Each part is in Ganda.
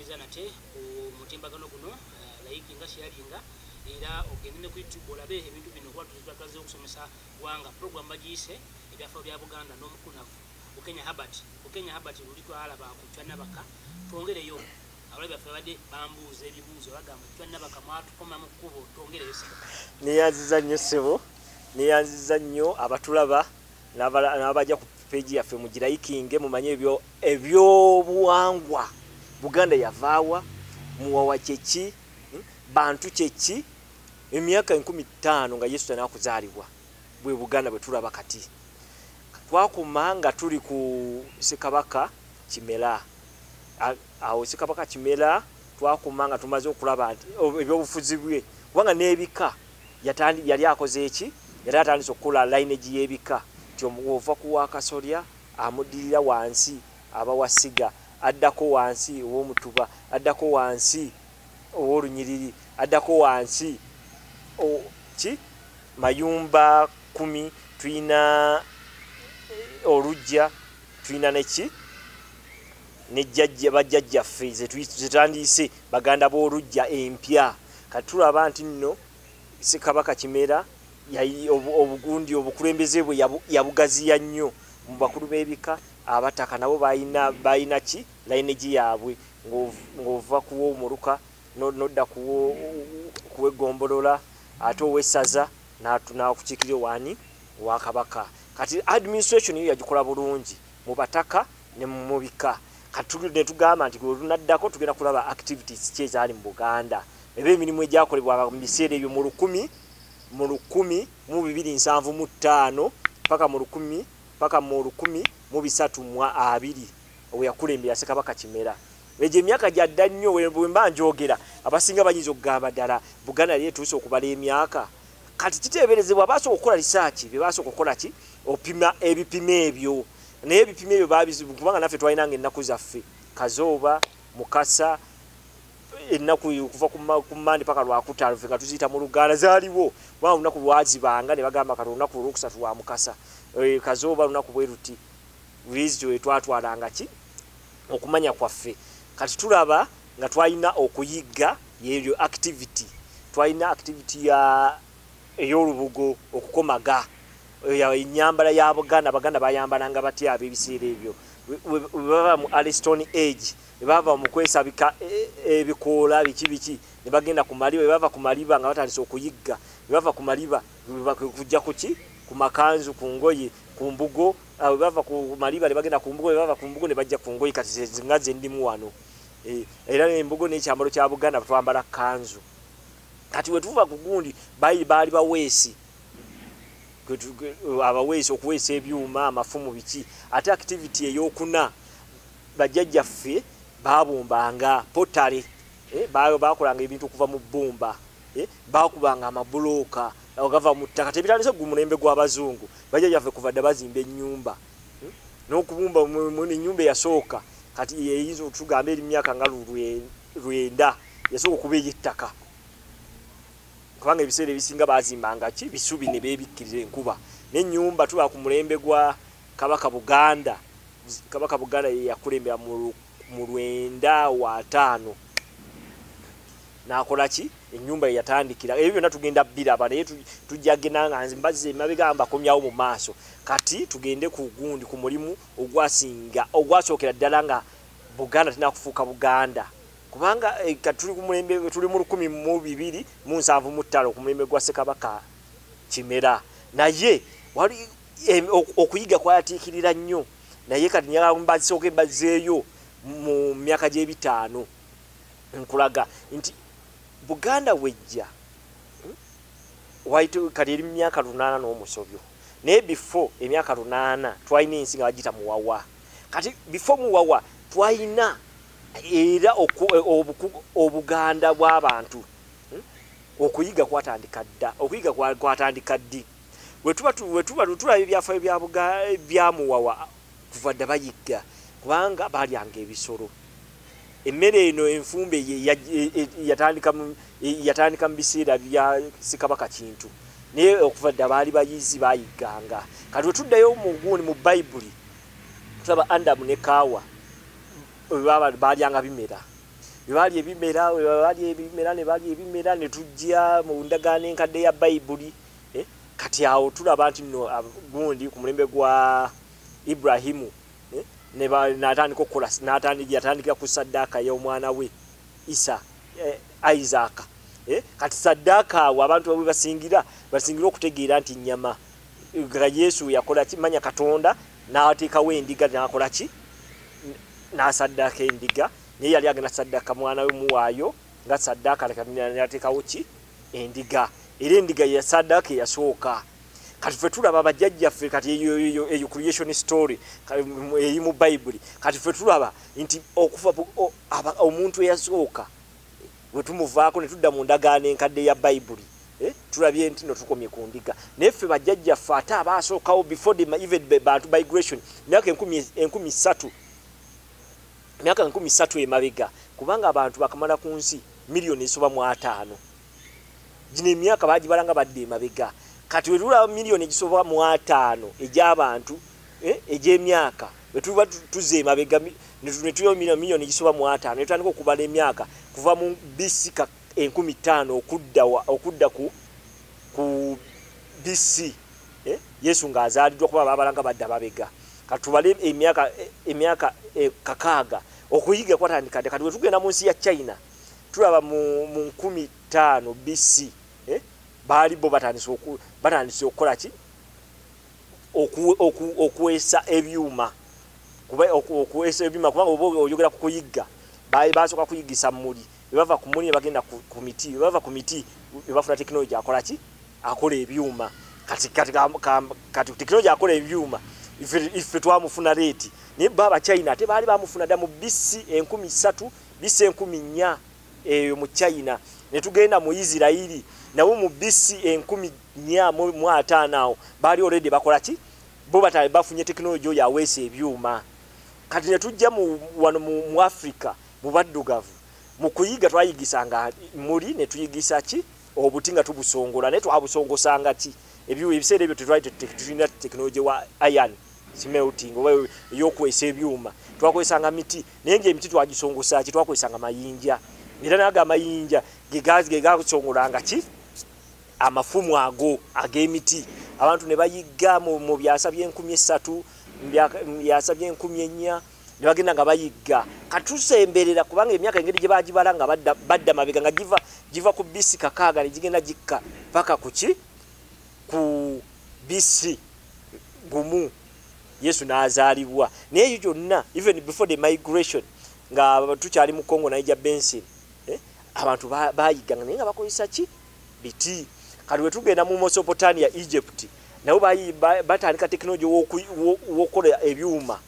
tukkiriza nate ku mutimbagano guno layinga sharinga era ogende ku YouTube olabe ebintu bino kwa tuzakaze okusomesa wanga program bagiyise ebyafo bya Buganda n'omukunavu Kenya Habat luliko alaba ku Channabaka twongereyo abali baffe bade bambuuza ebibuuzo bagamba Channabaka mwatukoma mu kkubo twongereyo sika niyanziza nnyo sebo niyanziza nnyo abatulaba n'abajja ku page yaffe mu girayikinge mumanye ebyobuwangwa Buganda yavaawa muwawa kyeki bantu kyeki emyaka 15 nga Yesu tanakuzaalibwa bwe Buganda bwe tulaba kati twakumanga tuli ku Sekabaka Kimera awo Sekabaka Kimera twakumanga tumaze okulaba nti ebyobufuzi bwe kubanga n'ebika yali akoze eki yali atandise okukola lineage y'ebika tyomwova kuwa Kasolya amudirira wansi abawasiga addako wansi ow'omutuba addako wansi ow'olunyiriri addako wansi mayumba 10 twina olujja twina neki nejjajja bajjajjaffe zetandise baganda b'olujja empya katulaba nti nno Sekabaka Kimera obugundi obukulembeze bwe yabugaziya nnyo mu bakulu b'ebika abataka nabo bayina ki lineage yaabwe ng'ova kuwo omuluka nodda kuwe Gombolola ate owessaza n'akukiikirira wani wa Kabaka kati administration yo yagikola bulungi mu bataka ne mu bika kati netugamba nti lunaddako tugenda kulaba activities ki ezaali mu Buganda eba emirimu egyakolebwa mu biseera ebyo mu 1275 paka mu 1320 owe yakulembera Sekabaka Kimera eje emyaka gyadda nnyo bwe mba njogera abasinga banyiza okugamba ddala Buganda lye tuuse okubala emyaka kati kiteeberezebwa baasooka okukola research bebaasooka okukola ki opima ebipimo ebyo naye ebipimo ebyo babizibu kubanga naffe twalinanga ennaku zaffe Kazooba Mukasa ennaku kuva ku Mandi paka Lwakutaano ffe nga tuziyita mu Luganda zaaliwo kubanga olunaku lwazibanga ne bagamba kati olunaku olwokusatu lwa Mukasa Kazooba lunaku bwe ruti lwezityo etwatwalanga ki okumanya kwaffe kati tulaba nga twalina okuyigga yeyo activity twalina activity ey'olubugo okukomaga enyambala ya Baganda bayambalanga batya abebiseera ebyo baba mu Alston Age baba mu kwesabika ebikoola biki ne bagenda ku maliba baba ku maliba nga batandise okuyigga baba ku maliba kujja kuki ku makanzu ku ngoye ku mbugo bava ku maliba ne bagenda ku mbugo bava ku mbugo ne bajja ku ngoye kati zingaze ndimu wano era embugo n'ekyambalo kya Buganda twambala kanzu kati wetuva ku gundi baali baweesi abaweesi okuweesa ebyuma amafumu biki ate activity ey'okuna bajjajjaffe babumbanga potale bakolanga ebintu okuva mu bbumba bakubanga amabulooka ogava mu ttaka tebitandise gumulembe gw'abazungu bajjajjaffe kuva dda bazimba ennyumba n'okubumba ennyumba eyasooka kati eyinza otugamba eri myaka nga 9 yasooka okuba ey'ettaka kubanga ebiseera ebisinga bazimbanga ki bisubi ne beebikkirira enkuba n'ennyumba tuba ku mulembe gwa Kabaka Buganda yakulembera mu 905 nakola ki ennyumba yatandikira ebyo byonna tugenda biraba naye tujjagena nga nzimbaze mabigamba komyawo mu maaso kati tugende ku gundi ku mulimu ogwasookera ddala nga Buganda tinakufuuka Buganda kubanga tuli ku mulembe tuli mu 1275 ku mulembe gwa Sekabaka Kimera naye wali okuyiga kwayatiikirira nnyo naye kati nyambazisooka embazeeyo mu myaka gy'ebitaano nkulaga nti Buganda wejja waite kati eri myaka 8 n'omusobyo naye before emyaka 8 twalina ensi nga bagita Muwawa kati before Muwawa twalina era obuganda bw'abantu okuyiga kwatandika ddi wetuba tulaba ebyafaayo bya Muwawa kuva dda bayigga kubanga balyanga ebisolo emmere eno enfumbe yatandika mu biseera bya Sekabaka Kintu naye okuva dda baali bayizi bayigganga kati wetuddayo mu Bayibuli tulaba Adamu ne Kaawa balyanga bimera bali ebimera ne tujja mu ndagaano enkadde ya Bayibuli kati awo tulaba nti nno gundi ku mulembe gwa Ibrahimu n'atandikira ku saddaaka y'omwana we Isa Isaac kati saddaaka awo abantu bwe basingira okutegeera nti nnyama nga Yesu yakola kimanya Katonda n'ateekawo endiga n'akola ki n'asaddaaka endiga naye yali agenda saddaaka mwana we muwaayo nga saddaaka n'ateekawo ki endiga era endiga ya saddaaka eyasooka kati ffe tulaba bajjajjaffe kati eyo creation story eri mu Bayibuli kati ffe tulaba nti okufa omuntu eyasooka bwe tumuvaako ne tudda mu ndagaano enkadde ya Bayibuli tulabye nti no tukomye ku ndiga naye ffe bajjajjaffe ate abaasookawo before even bantu migration myaka 13 emabega kubanga abantu bakamala ku nsi miliyoni esoba mu 5 gino emyaka bagibalanga badde emabega kati we tulaba miliyoni egisoba mu 5 egy'abantu egy'emyaka we tuba tuze emabega ne tuyo miliyoni egisoba mu 5 ne tutandika okubala emyaka kuva mu BC 15 okudda ku BC Yesu ng'azaaliddwa kuba babalanga badde ababega kati tubale emyaka kakaaga okuyiga kwatandikadde kati we tugenda mu nsi ya China tulaba mu 15 BC baali bo batandise okukola ki okuwesa ebyuma kubanga oba oyogera ku kuyigga basooka kuyigisa muli bava ku muli bagenda ku miti bava ku miti bafuna technology akola ki akola ebyuma kati technology akola ebyuma ife twamufuna leti naye baba China ate baali bamufuna dda mu BC 13 BC 14 eyo mu China ne tugenda mu Israeli nawo mu BC 14 awo baali already bakola ki bo batali bafunye technology ya wese ebyuma kati ne tujja wano mu Africa mu baddugavu mu kuyiga twayigisanga muri ne tuyigisa ki obutinga tubusongola ne twabusongosanga ki ebiseera ebyo tetulina technology wa iron smelting oba yokwesa ebyuma twakozesanga miti naye ng'emiti twagisongosa ki twakozesanga mayinja era naga amayinja gegasongolanga ki amafumu ago ag'emiti abantu ne bayiga mu byasa by'e13 byasa by'e14 ne bagenda nga bayiga katusemberera kubanga emyaka engeri gye bagibala nga badda mabega nga giva ku BC kakaaga ne gigenda gikka paka kuki ku BC gumu Yesu n'azaalibwa naye yonna even before the migration nga tukyali mu Congo Niger Basin abantu bayiga naye nga bakozesa ki biti kati we tugenda mu Mesopotamia Egypt nabo batandika technology wokola ebyuma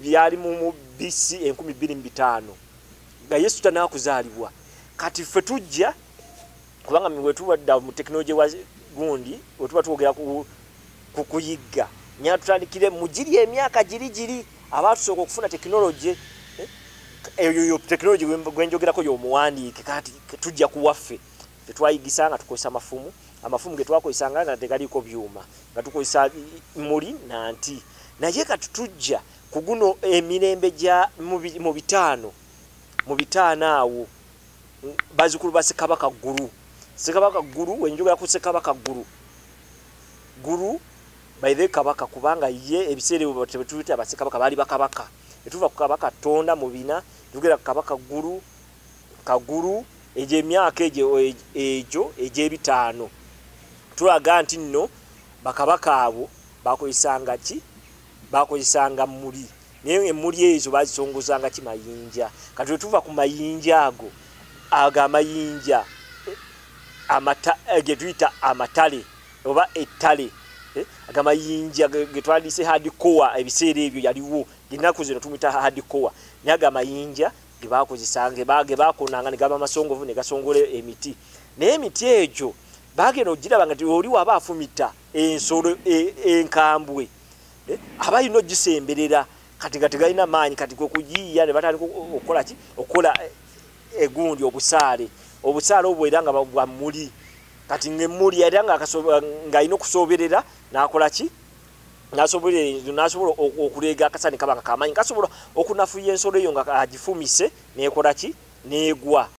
byali mu BC 25 nga Yesu tanakuzaalibwa kati ffe tujja kubanga mwe tuwadda mu technology wa gundi wetuba twogera ku kuyigga nya tutandikire mujiri emyaka giri abatusooka okufuna technology eyo technology gwenjogerako y'omuwandiike kati tujja kuwaffe tetwayigisanga tukozesa amafumu ge twakozesanga nga tegaliko byuma nga tukozesa muli nanti naye kati tujja ku guno emirembe gya mu bitaano awo bazikulu ba Ssekabaka Gulu wenjogera ku Ssekabaka Gulu baide kabaka kubanga ye ebiseere bwe abasekabaka bali bakabaka etuva ku kabaka tonda mu bina tugera ku kabaka Kaguru eje emyaka ejo egy'ebitaano tulaga nti nno bakabaka abo bakozesanga muli naye emmuli ezo bazisongozanga ki mayinja kati tuva ku mayinja ago amayinja ge tuyita amatale oba ettale agamayinja getwandise hardcore ebiseera ebyo yaliwo ginaku zino tumita hardcore naye agamayinja gebakozesanga gebakonanga ne gaba amasongovu ne gasongola emiti naye emiti egyo bagenda ogiraba nga oli waba afumita ensolo enkambwe abayina ogisemberera kati nga tegalina maanyi kati kugiyiya ne batandika okukola ki okukola egundi obusaale obwo era nga bwa muli kati ng'emmuli era ng'alina okusoberera n'akola ki n'asobola okuleega akasani kabanga kamaanyi kasobola okunafuya ensolo eyo nga agifumise n'ekola ki negwa